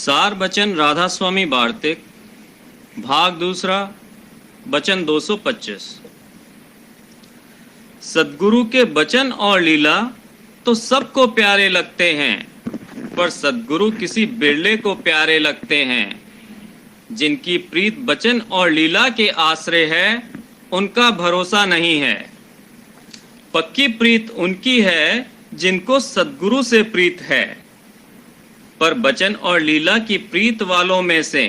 सार बचन राधा स्वामी वार्तिक भाग दूसरा बचन 225। सद्गुरु के बचन और लीला तो सबको प्यारे लगते हैं, पर सद्गुरु किसी बिरले को प्यारे लगते हैं। जिनकी प्रीत बचन और लीला के आश्रय है, उनका भरोसा नहीं है। पक्की प्रीत उनकी है जिनको सद्गुरु से प्रीत है, पर बचन और लीला की प्रीत वालों में से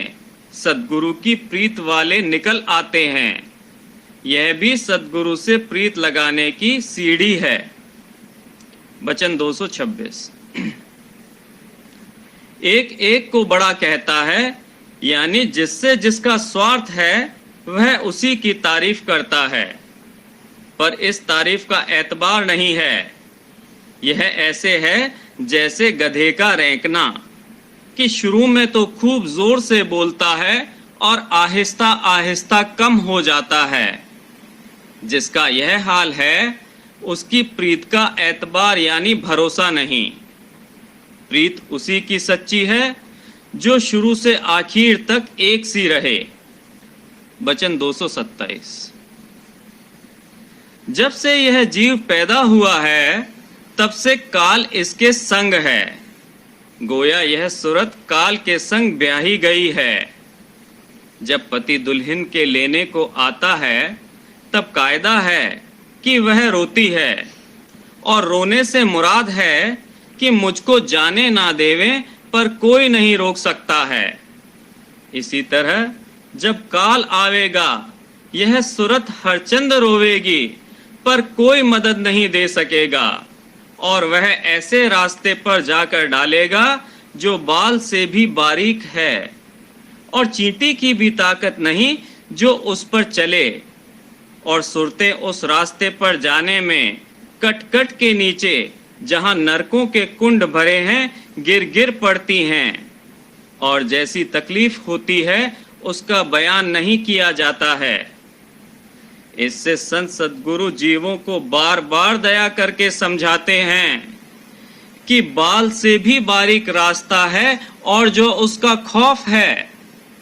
सद्गुरु की प्रीत वाले निकल आते हैं। यह भी सद्गुरु से प्रीत लगाने की सीढ़ी है। बचन 226। एक एक को बड़ा कहता है, यानी जिससे जिसका स्वार्थ है वह उसी की तारीफ करता है, पर इस तारीफ का एतबार नहीं है। यह ऐसे है जैसे गधे का रेंकना कि शुरू में तो खूब जोर से बोलता है और आहिस्ता आहिस्ता कम हो जाता है। जिसका यह हाल है, उसकी प्रीत का एतबार यानी भरोसा नहीं। प्रीत उसी की सच्ची है जो शुरू से आखिर तक एक सी रहे। बचन 227। जब से यह जीव पैदा हुआ है, तब से काल इसके संग है। गोया यह सूरत काल के संग ब्याही गई है। जब पति दुल्हन के लेने को आता है, तब कायदा है कि वह रोती है, और रोने से मुराद है कि मुझको जाने ना देवे, पर कोई नहीं रोक सकता है। इसी तरह जब काल आवेगा, यह सूरत हरचंद रोवेगी, पर कोई मदद नहीं दे सकेगा, और वह ऐसे रास्ते पर जाकर डालेगा जो बाल से भी बारीक है, और चींटी की भी ताकत नहीं जो उस पर चले। और सुरतें उस रास्ते पर जाने में कट कट के नीचे, जहां नरकों के कुंड भरे हैं, गिर गिर पड़ती हैं। और जैसी तकलीफ होती है उसका बयान नहीं किया जाता है। इससे संत सद्गुरु जीवों को बार बार दया करके समझाते हैं कि बाल से भी बारीक रास्ता है, और जो उसका खौफ है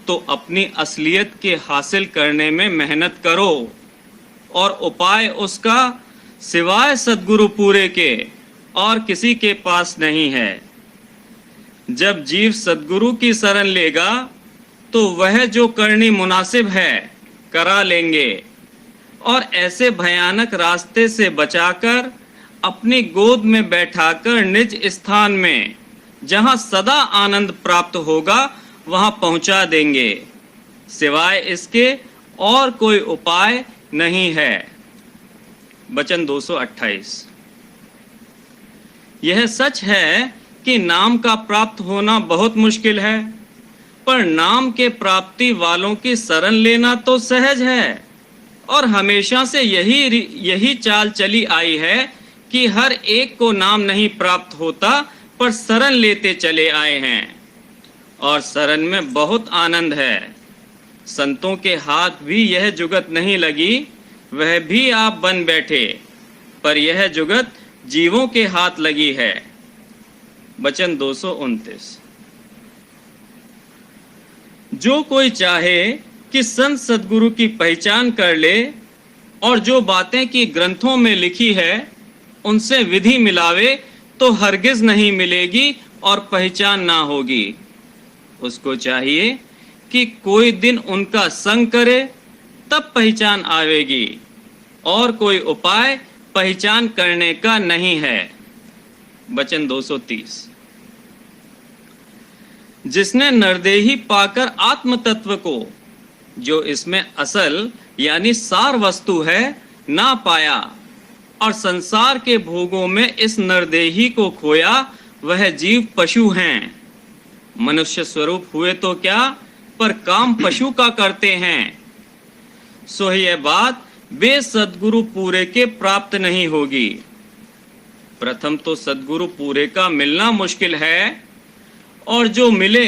तो अपनी असलियत के हासिल करने में मेहनत करो, और उपाय उसका सिवाय सद्गुरु पूरे के और किसी के पास नहीं है। जब जीव सद्गुरु की शरण लेगा तो वह जो करनी मुनासिब है करा लेंगे, और ऐसे भयानक रास्ते से बचाकर अपनी गोद में बैठाकर निज स्थान में, जहां सदा आनंद प्राप्त होगा, वहां पहुंचा देंगे। सिवाय इसके और कोई उपाय नहीं है। बचन 228। यह सच है कि नाम का प्राप्त होना बहुत मुश्किल है, पर नाम के प्राप्ति वालों की शरण लेना तो सहज है। और हमेशा से यही चाल चली आई है कि हर एक को नाम नहीं प्राप्त होता, पर शरण लेते चले आए हैं, और शरण में बहुत आनंद है। संतों के हाथ भी यह जुगत नहीं लगी, वह भी आप बन बैठे, पर यह जुगत जीवों के हाथ लगी है। बचन 229। जो कोई चाहे कि संत सद्गुरु की पहचान कर ले, और जो बातें की ग्रंथों में लिखी है उनसे विधि मिलावे, तो हरगिज नहीं मिलेगी और पहचान ना होगी। उसको चाहिए कि कोई दिन उनका संग करे, तब पहचान आवेगी, और कोई उपाय पहचान करने का नहीं है। बचन 230। जिसने नरदेही पाकर आत्म तत्व को, जो इसमें असल यानी सार वस्तु है, ना पाया, और संसार के भोगों में इस नरदेही को खोया, वह जीव पशु हैं। मनुष्य स्वरूप हुए तो क्या, पर काम पशु का करते हैं। सो यह बात वे सद्गुरु पूरे के प्राप्त नहीं होगी। प्रथम तो सद्गुरु पूरे का मिलना मुश्किल है, और जो मिले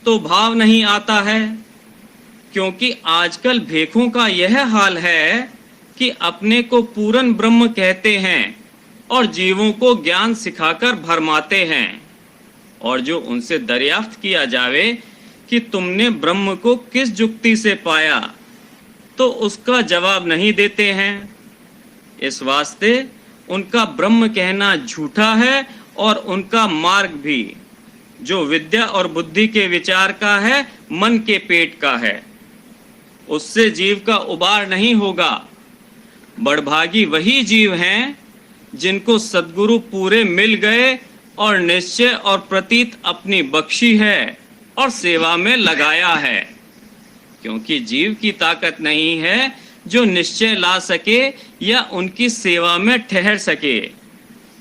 तो भाव नहीं आता है। क्योंकि आजकल भेखों का यह हाल है कि अपने को पूर्ण ब्रह्म कहते हैं और जीवों को ज्ञान सिखाकर भरमाते हैं, और जो उनसे दरियाफ्त किया जावे कि तुमने ब्रह्म को किस जुक्ति से पाया, तो उसका जवाब नहीं देते हैं। इस वास्ते उनका ब्रह्म कहना झूठा है और उनका मार्ग भी, जो विद्या और बुद्धि के विचार का है, मन के पेट का है, उससे जीव का उबार नहीं होगा। बड़भागी वही जीव हैं जिनको सद्गुरु पूरे मिल गए और निश्चय और प्रतीत अपनी बख्शी है और सेवा में लगाया है, क्योंकि जीव की ताकत नहीं है जो निश्चय ला सके या उनकी सेवा में ठहर सके।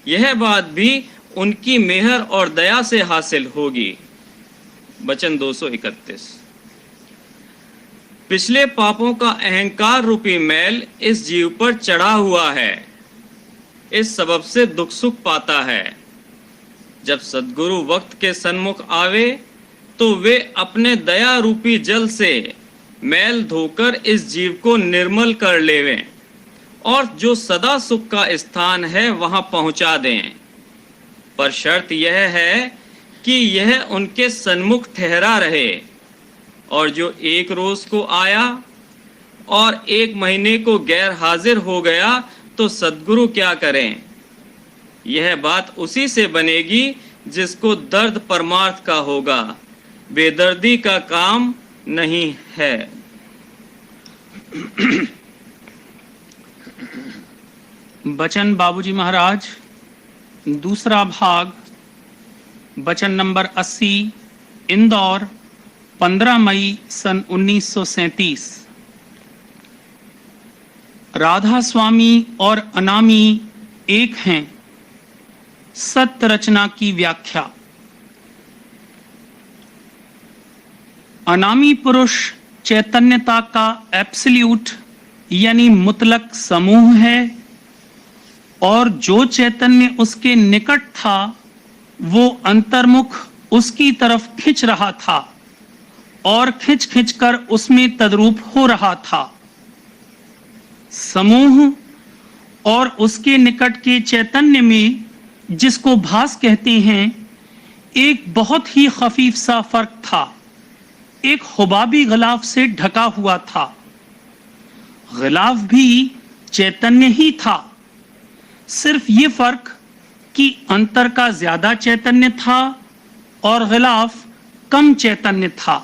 यह बात भी उनकी मेहर और दया से हासिल होगी। वचन 231। पिछले पापों का अहंकार रूपी मैल इस जीव पर चढ़ा हुआ है, इस सबब से दुख सुख पाता है। जब सद्गुरु वक्त के सन्मुख आवे तो वे अपने दया रूपी जल से मैल धोकर इस जीव को निर्मल कर लेवें और जो सदा सुख का स्थान है वहां पहुंचा दें। पर शर्त यह है कि यह उनके सन्मुख ठहरा रहे, और जो एक रोज को आया और 1 महीने को गैर हाजिर हो गया तो सद्गुरु क्या करें। यह बात उसी से बनेगी जिसको दर्द परमार्थ का होगा, बेदर्दी का काम नहीं है। वचन बाबूजी महाराज, दूसरा भाग, वचन नंबर 80, इंदौर, 15 मई सन 1937। राधा स्वामी और अनामी एक हैं। सत्य रचना की व्याख्या। अनामी पुरुष चैतन्यता का एब्सोल्यूट यानी मुतलक समूह है, और जो चैतन्य उसके निकट था वो अंतर्मुख उसकी तरफ खिंच रहा था और खिंच खिंच कर उसमें तद्रूप हो रहा था। समूह और उसके निकट के चैतन्य में, जिसको भास कहते हैं, एक बहुत ही खफीफ सा फर्क था। एक हुबाबी गिलाफ से ढका हुआ था। गिलाफ भी चैतन्य ही था, सिर्फ ये फर्क कि अंतर का ज्यादा चैतन्य था और गिलाफ कम चैतन्य था।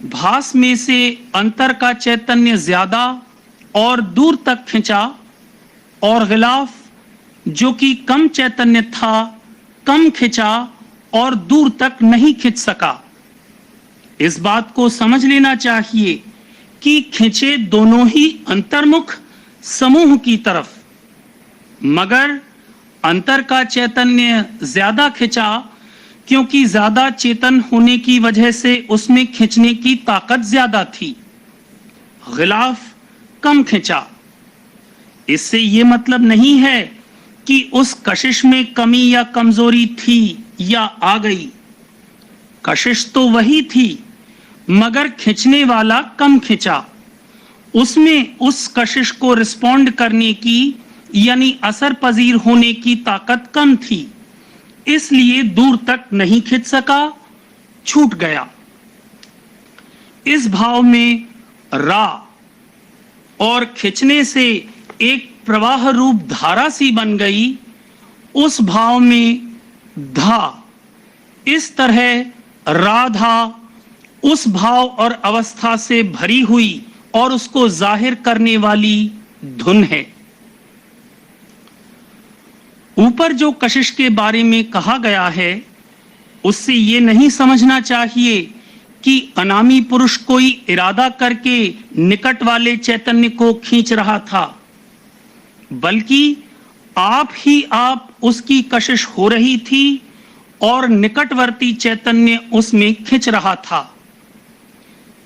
भास में से अंतर का चैतन्य ज्यादा और दूर तक खिंचा, और गिलाफ जो कि कम चैतन्य था कम खिंचा और दूर तक नहीं खिंच सका। इस बात को समझ लेना चाहिए कि खिंचे दोनों ही अंतर्मुख समूह की तरफ, मगर अंतर का चैतन्य ज्यादा खिंचा क्योंकि ज्यादा चेतन होने की वजह से उसमें खिंचने की ताकत ज्यादा थी। गिलाफ कम खिंचा। इससे ये मतलब नहीं है कि उस कशिश में कमी या कमजोरी थी या आ गई। कशिश तो वही थी, मगर खिंचने वाला कम खिंचा। उसमें उस कशिश को रिस्पॉन्ड करने की यानी असर पजीर होने की ताकत कम थी, इसलिए दूर तक नहीं खिंच सका, छूट गया। इस भाव में रा और खिंचने से एक प्रवाह रूप धारा सी बन गई, उस भाव में धा। इस तरह राधा उस भाव और अवस्था से भरी हुई और उसको जाहिर करने वाली धुन है। ऊपर जो कशिश के बारे में कहा गया है, उससे ये नहीं समझना चाहिए कि अनामी पुरुष कोई इरादा करके निकट वाले चैतन्य को खींच रहा था, बल्कि आप ही आप उसकी कशिश हो रही थी और निकटवर्ती चैतन्य उसमें खिंच रहा था।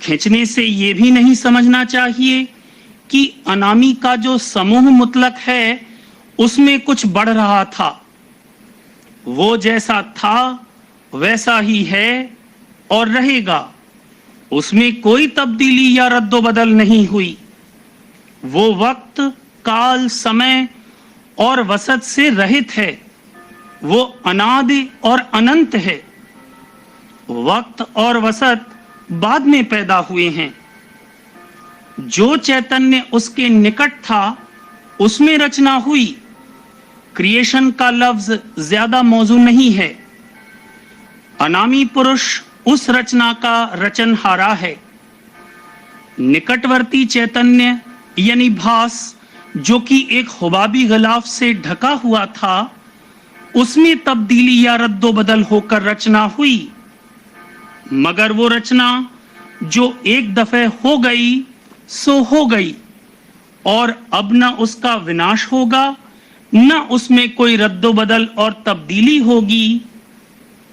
खींचने से यह भी नहीं समझना चाहिए कि अनामी का जो समूह मुतलक है उसमें कुछ बढ़ रहा था। वो जैसा था वैसा ही है और रहेगा, उसमें कोई तब्दीली या रद्दोबदल नहीं हुई। वो वक्त, काल, समय और वसत से रहित है। वो अनादि और अनंत है। वक्त और वसत बाद में पैदा हुए हैं। जो चैतन्य उसके निकट था उसमें रचना हुई। क्रिएशन का लफ्ज ज्यादा मौजू नहीं है। अनामी पुरुष उस रचना का रचनहारा है। निकटवर्ती चैतन्य यानी भास, जो कि एक हुबाबी गिलाफ से ढका हुआ था, उसमें तब्दीली या रद्दोबदल होकर रचना हुई। मगर वो रचना जो एक दफे हो गई सो हो गई, और अब न उसका विनाश होगा न उसमें कोई रद्दोबदल और तब्दीली होगी।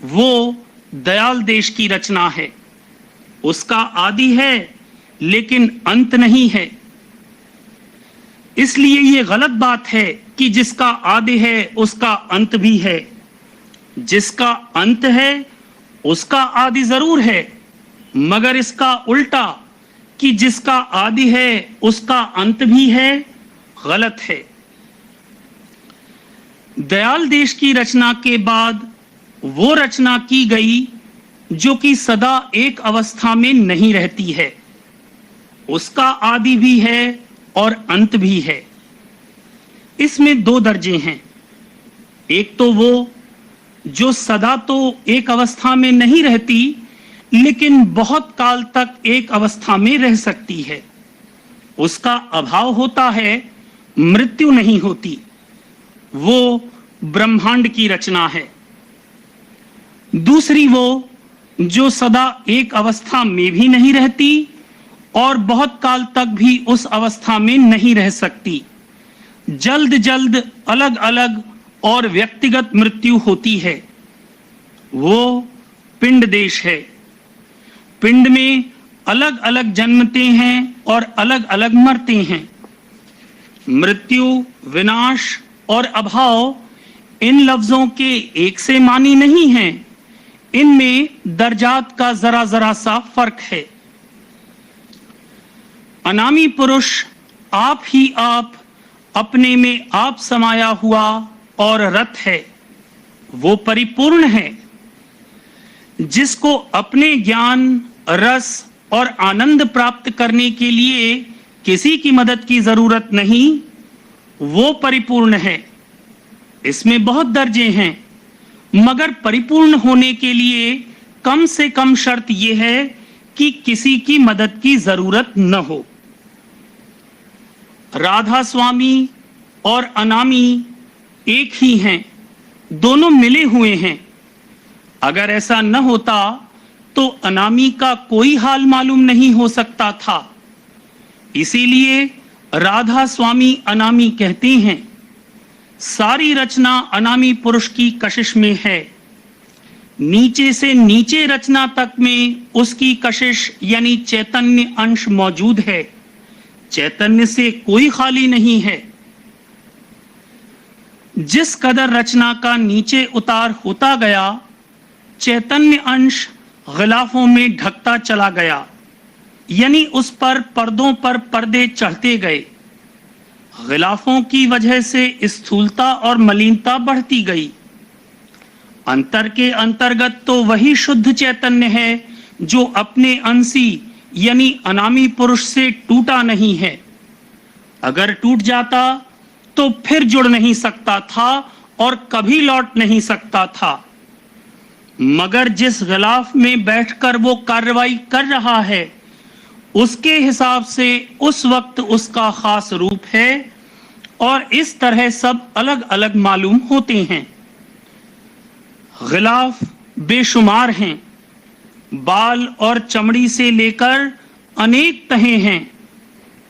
वो दयाल देश की रचना है। उसका आदि है लेकिन अंत नहीं है। इसलिए ये गलत बात है कि जिसका आदि है उसका अंत भी है। जिसका अंत है उसका आदि जरूर है, मगर इसका उल्टा कि जिसका आदि है उसका अंत भी है, गलत है। दयाल देश की रचना के बाद वो रचना की गई जो कि सदा एक अवस्था में नहीं रहती है। उसका आदि भी है और अंत भी है। इसमें दो दर्जे हैं। एक तो वो जो सदा तो एक अवस्था में नहीं रहती, लेकिन बहुत काल तक एक अवस्था में रह सकती है। उसका अभाव होता है, मृत्यु नहीं होती। वो ब्रह्मांड की रचना है। दूसरी वो जो सदा एक अवस्था में भी नहीं रहती और बहुत काल तक भी उस अवस्था में नहीं रह सकती। जल्द जल्द अलग अलग और व्यक्तिगत मृत्यु होती है। वो पिंड देश है। पिंड में अलग अलग जन्मते हैं और अलग अलग मरते हैं। मृत्यु, विनाश और अभाव इन लफ्जों के एक से मानी नहीं हैं। इनमें दर्जात का जरा जरा सा फर्क है। अनामी पुरुष आप ही आप, अपने में आप समाया हुआ और रत है। वो परिपूर्ण है, जिसको अपने ज्ञान, रस और आनंद प्राप्त करने के लिए किसी की मदद की जरूरत नहीं। वो परिपूर्ण है। इसमें बहुत दर्जे हैं, मगर परिपूर्ण होने के लिए कम से कम शर्त यह है कि किसी की मदद की जरूरत न हो। राधा स्वामी और अनामी एक ही हैं, दोनों मिले हुए हैं। अगर ऐसा न होता तो अनामी का कोई हाल मालूम नहीं हो सकता था। इसीलिए राधा स्वामी अनामी कहते हैं। सारी रचना अनामी पुरुष की कशिश में है। नीचे से नीचे रचना तक में उसकी कशिश यानी चैतन्य अंश मौजूद है। चैतन्य से कोई खाली नहीं है। जिस कदर रचना का नीचे उतार होता गया, चैतन्य अंश गिलाफों में ढकता चला गया, यानी उस पर पर्दों पर पर्दे चढ़ते गए। गिलाफों की वजह से स्थूलता और मलिनता बढ़ती गई। अंतर के अंतर्गत तो वही शुद्ध चैतन्य है जो अपने अंशी यानी अनामी पुरुष से टूटा नहीं है। अगर टूट जाता तो फिर जुड़ नहीं सकता था और कभी लौट नहीं सकता था। मगर जिस गिलाफ में बैठकर वो कार्रवाई कर रहा है, उसके हिसाब से उस वक्त उसका खास रूप है, और इस तरह सब अलग अलग मालूम होते हैं। गिलाफ बेशुमार हैं। बाल और चमड़ी से लेकर अनेक तहें हैं।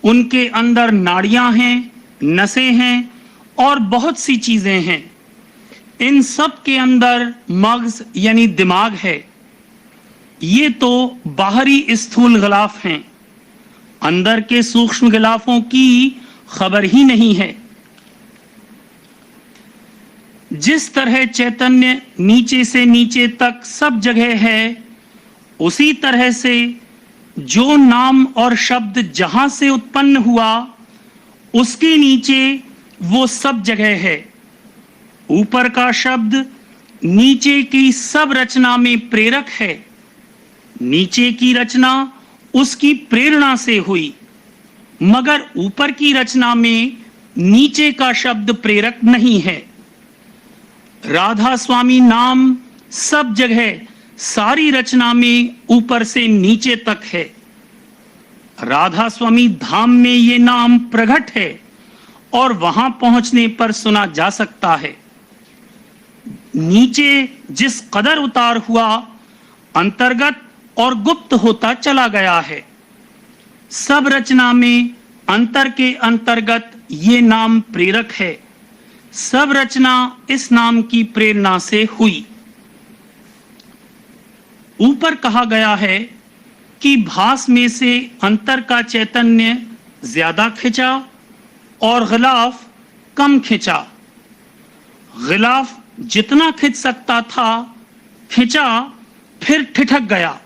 उनके अंदर नाड़ियां हैं, नसें हैं और बहुत सी चीजें हैं। इन सब के अंदर मगज यानी दिमाग है। ये तो बाहरी स्थूल गिलाफ हैं। अंदर के सूक्ष्म गिलाफों की खबर ही नहीं है। जिस तरह चैतन्य नीचे से नीचे तक सब जगह है, उसी तरह से जो नाम और शब्द जहां से उत्पन्न हुआ, उसके नीचे वो सब जगह है। ऊपर का शब्द नीचे की सब रचना में प्रेरक है। नीचे की रचना उसकी प्रेरणा से हुई, मगर ऊपर की रचना में नीचे का शब्द प्रेरक नहीं है। राधा स्वामी नाम सब जगह सारी रचना में ऊपर से नीचे तक है। राधा स्वामी धाम में ये नाम प्रकट है और वहां पहुंचने पर सुना जा सकता है। नीचे जिस कदर उतार हुआ, अंतर्गत और गुप्त होता चला गया है। सब रचना में अंतर के अंतर्गत ये नाम प्रेरक है। सब रचना इस नाम की प्रेरणा से हुई। ऊपर कहा गया है कि भास में से अंतर का चैतन्य ज्यादा खिंचा और गिलाफ कम खिंचा। गिलाफ जितना खिंच सकता था खिंचा, फिर ठिठक गया।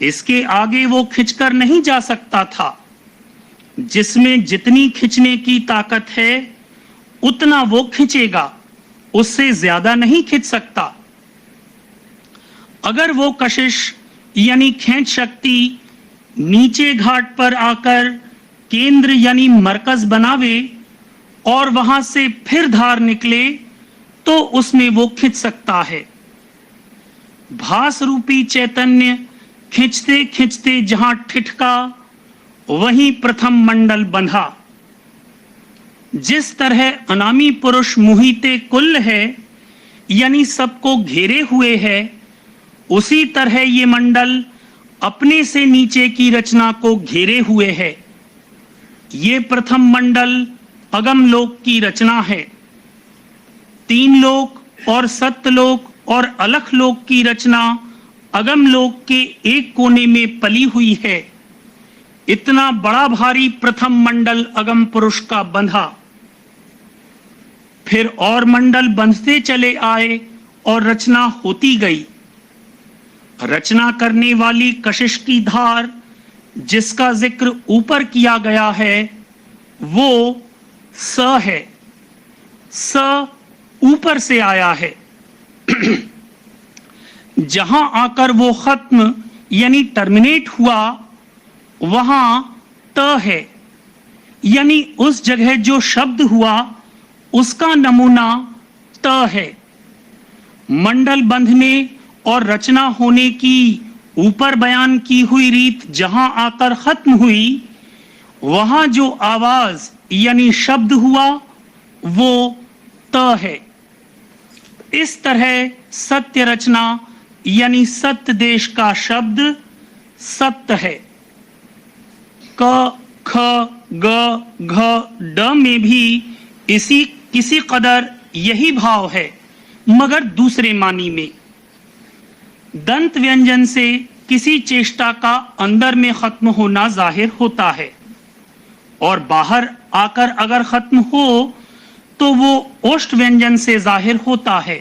इसके आगे वो खिंचकर नहीं जा सकता था। जिसमें जितनी खिंचने की ताकत है उतना वो खिंचेगा, उससे ज्यादा नहीं खिंच सकता। अगर वो कशिश यानी खींच शक्ति नीचे घाट पर आकर केंद्र यानी मरकज बनावे और वहां से फिर धार निकले तो उसमें वो खिंच सकता है। भास रूपी चैतन्य खिंचते खिंचते जहां ठिठका वहीं प्रथम मंडल बंधा। जिस तरह अनामी पुरुष मुहिते कुल है यानी सबको घेरे हुए है, उसी तरह ये मंडल अपने से नीचे की रचना को घेरे हुए है। ये प्रथम मंडल अगम लोक की रचना है। तीन लोक और सत्यलोक और अलख लोक की रचना अगम लोक के एक कोने में पली हुई है। इतना बड़ा भारी प्रथम मंडल अगम पुरुष का बंधा। फिर और मंडल बंधते चले आए और रचना होती गई। रचना करने वाली कशिश की धार जिसका जिक्र ऊपर किया गया है वो स है। स ऊपर से आया है। जहां आकर वो खत्म यानी टर्मिनेट हुआ वहां त है, यानी उस जगह जो शब्द हुआ उसका नमूना त है। मंडल बंधने और रचना होने की ऊपर बयान की हुई रीत जहां आकर खत्म हुई, वहां जो आवाज यानी शब्द हुआ वो त है। इस तरह सत्य रचना यानी सत्य देश का शब्द सत्य है। क, ख, ग, घ, ड में भी किसी कदर यही भाव है, मगर दूसरे मानी में। दंत व्यंजन से किसी चेष्टा का अंदर में खत्म होना जाहिर होता है और बाहर आकर अगर खत्म हो तो वो ओष्ठ व्यंजन से जाहिर होता है।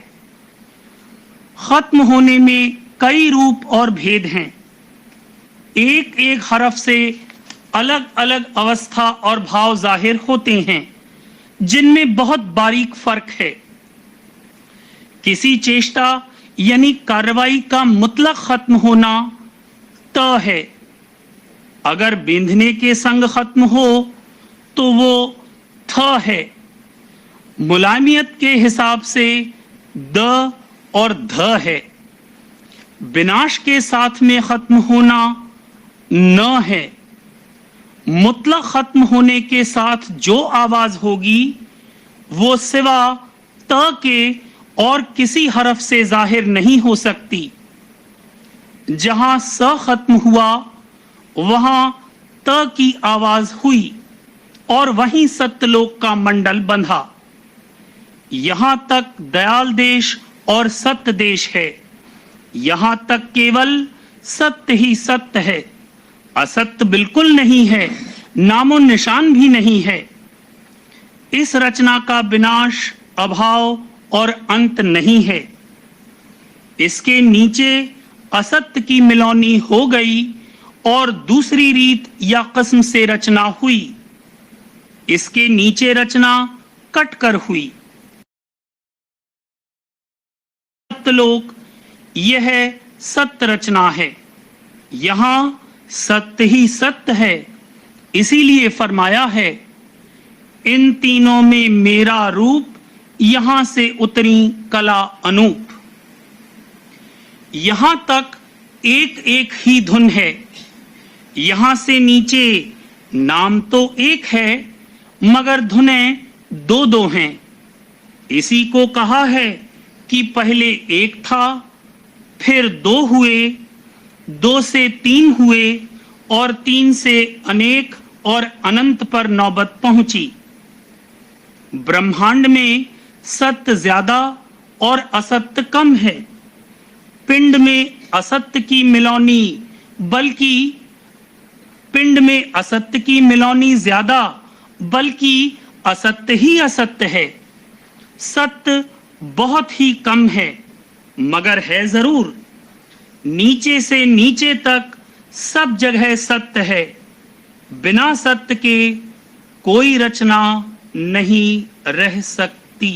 खत्म होने में कई रूप और भेद हैं। एक एक हरफ से अलग अलग अवस्था और भाव जाहिर होते हैं, जिनमें बहुत बारीक फर्क है। किसी चेष्टा यानी कार्रवाई का मुतलक खत्म होना त है। अगर बिंधने के संग खत्म हो तो वो थ है। मुलायमियत के हिसाब से द और ध है। विनाश के साथ में खत्म होना न है। मुतलक खत्म होने के साथ जो आवाज होगी वो सिवा त के और किसी हरफ से जाहिर नहीं हो सकती। जहां स खत्म हुआ वहां त की आवाज हुई और वहीं सत्यलोक का मंडल बंधा। यहां तक दयाल देश और सत्य देश है। यहां तक केवल सत्य ही सत्य है। असत्य बिल्कुल नहीं है, नामो निशान भी नहीं है। इस रचना का विनाश, अभाव और अंत नहीं है। इसके नीचे असत्य की मिलौनी हो गई और दूसरी रीत या किस्म से रचना हुई। इसके नीचे रचना कट कर हुई। सत्यलोक यह सत्य रचना है। यहाँ सत्य ही सत्य है, इसीलिए फरमाया है, इन तीनों में मेरा रूप, यहां से उतरी कला अनूप। यहां तक एक एक ही धुन है, यहां से नीचे नाम तो एक है, मगर धुनें दो दो हैं। इसी को कहा है कि पहले एक था, फिर दो हुए, दो से तीन हुए, और तीन से अनेक और अनंत पर नौबत पहुंची। ब्रह्मांड में सत्य ज्यादा और असत्य कम है। पिंड में असत्य की मिलौनी ज्यादा, बल्कि असत्य ही असत्य है। सत्य बहुत ही कम है, मगर है जरूर। नीचे से नीचे तक सब जगह सत्य है। बिना सत्य के कोई रचना नहीं रह सकती।